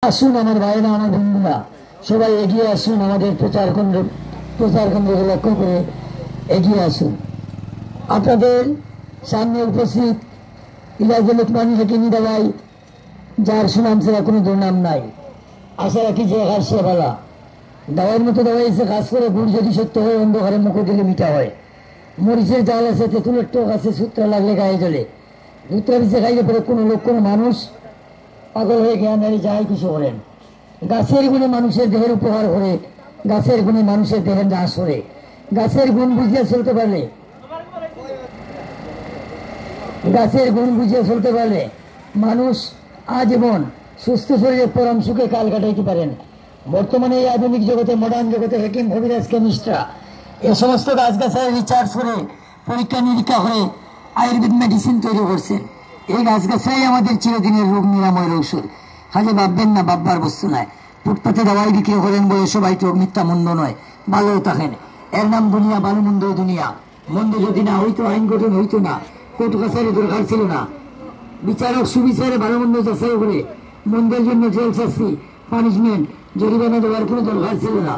আসুন আমার ভাইরা, আমার বন্ধুরা, সবাই এগিয়ে আসুন। আমাদের প্রচার কেন্দ্রকে লক্ষ্য করে এগিয়ে আসুন। আপনাদের সামনে উপস্থিত ইলাজুল উসমানী হাকিমি দাওয়াই, যার সুনাম ছাড়া কোনো দুর্নাম নাই। আশা রাখি যে হার সে ভালা দাওয়াইয়ের মতো দাওয়াই এসে কাজ করে। গুড় যদি সত্য হয়, অন্ধকারে মুখ দিলে মিঠা হয়। মরিচের জাল আছে, তেঁতুলের টোক আছে, সূত্র লাগলে গায়ে জ্বলে। দুত্রা পিছিয়ে খাইলে পরে কোনো লোক, কোনো মানুষ পাগল হয়ে জ্ঞান হারিয়ে যায় কিছু বলেন। গাছের গুণে মানুষের দেহের উপকার করে, গাছের গুণে মানুষের দেহের নাশ করে। গাছের গুণ বুঝিয়ে চলতে পারলে, গাছের গুণ বুঝিয়ে চলতে পারলে মানুষ আজীবন সুস্থ শরীরে পরম সুখে কাল কাটাইতে পারেন। বর্তমানে এই আধুনিক জগতে, মডার্ন জগতে হেকিম, কবিরাজ, কেমিস্টরা এ সমস্ত গাছগাছালি রিচার্জ করে, পরীক্ষা নিরীক্ষা করে আয়ুর্বেদ মেডিসিন তৈরি করছেন। এই গাছগাছাই আমাদের চিরদিনের রোগ নিরাময়ের ঔষধ। খালি ভাববেন না, ভাববার বস্তু নয়। ফুটপাতে দাওয়াই বিক্রি করেন বলে সবাই তো মিথ্যা, মন্দ নয়, ভালোও থাকেন। এর নাম দুনিয়া, ভালো মন্দ দুনিয়া। মন্দ যদি না হইতো, আইন গঠন হইতো না, কোর্ট কাছারি দরকার ছিল না। বিচারক সুবিচারে ভালো মন্দ যাচাই করে মন্দের জন্য জেল শাস্তি, পানিশমেন্ট, জরিমানা দেওয়ার কোনো দরকার ছিল না।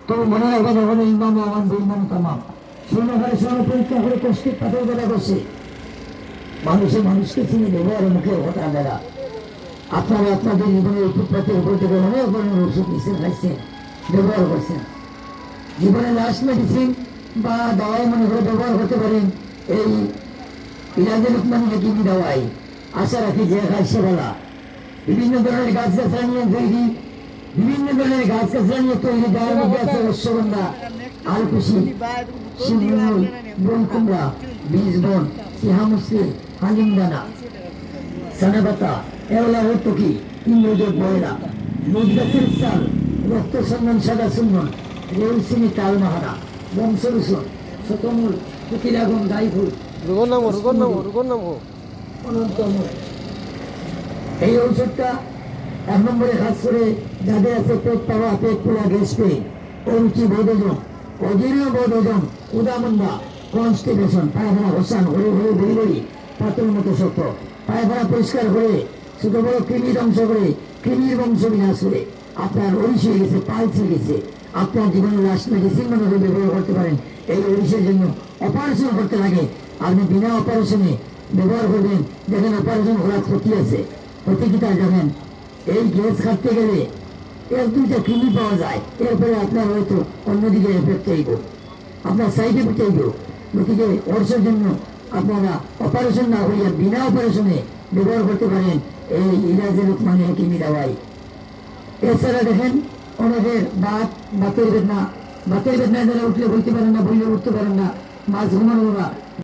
তবে মনে রাখবেন, ওখানে ইমাম আমান বেঈমান তামাম স্বর্ণকারে স্বর্ণ পরীক্ষা করে কষ্টের পাথর বেলা বসে মানুষকে চিনে ব্যবহার মুখে কথা বেড়া। আপনারা আপনাদের জীবনের ফুটপাতের উপর থেকে অনেক ধরনের ওষুধ নিচ্ছেন, খাইছেন, ব্যবহার করছেন। জীবনের লাস্ট মেডিসিন বা দাওয়াই মনে করে ব্যবহার করতে পারেন এই ইলাজুল উসমানী হাকিমি দাওয়াই। আশা রাখি যে খাইছে বলা। বিভিন্ন ধরনের গাছগাছরা নিয়ে তৈরি, বিভিন্ন ধরনের গাছগাছরা নিয়ে তৈরি দেওয়ার মধ্যে আছে রসগন্ধা, আলকুশি, শিমুল, বন কুমড়া, বীজবন, সিহামুসি, হালিমদানা, সানাবাতা, এওলা হর্তকি, ইন্দ্রজোট বয়রা, লুট গাছের চাল, রক্ত সন্ধান, সাদা সুন্দন, রেউসিনি, তালমাহারা, বংশ রসুন, শতমূল, কুকিরাগুন, গাইফুল, এই ঔষধটা 1 নম্বরে কাজ করে যাদের আছে পেট পাওয়া, পেট পোড়া, গ্যাস পেয়ে, অরুচি, বদহজম, অজীর্ণ বদহজম, উদামন্দা, কনস্টিপেশন, পায়খানা ঘষান, হয়ে হয়ে বড়ি বড়ি পাথর মতো শক্ত, পায়খানা পরিষ্কার করে, ছোট বড় কৃমি ধ্বংস করে, কৃমির বংশ বিনাশ করে। আপনার অরিশ হয়ে গেছে, পাইলস হয়ে গেছে, আপনার জীবনের লাস্ট মেডিসিন মনে করে ব্যবহার করতে পারেন। এই অরিশের জন্য অপারেশন করতে লাগে, আপনি বিনা অপারেশনে ব্যবহার করবেন। দেখেন অপারেশন করার ক্ষতি আছে, ক্ষতি কি তা জানেন? এই গ্যাস খাটতে গেলে 1-2টা কৃমি পাওয়া যায়, এরপরে আপনার হয়তো অন্যদিকে এফেক্ট চাইব, আপনার সাইড এফেক্ট চাইব। গতিকে অর্শের জন্য আপনারা অপারেশন না হইয়া বিনা অপারেশনে ব্যবহার করতে পারেন এই ইলাজুল উসমানী হাকিমি দাওয়াই। এছাড়া দেখেন অনেকের বাতের বেদনা যারা উঠলে বলতে পারেন না, বললে উঠতে পারেন না, মাছ ঘুমানো না,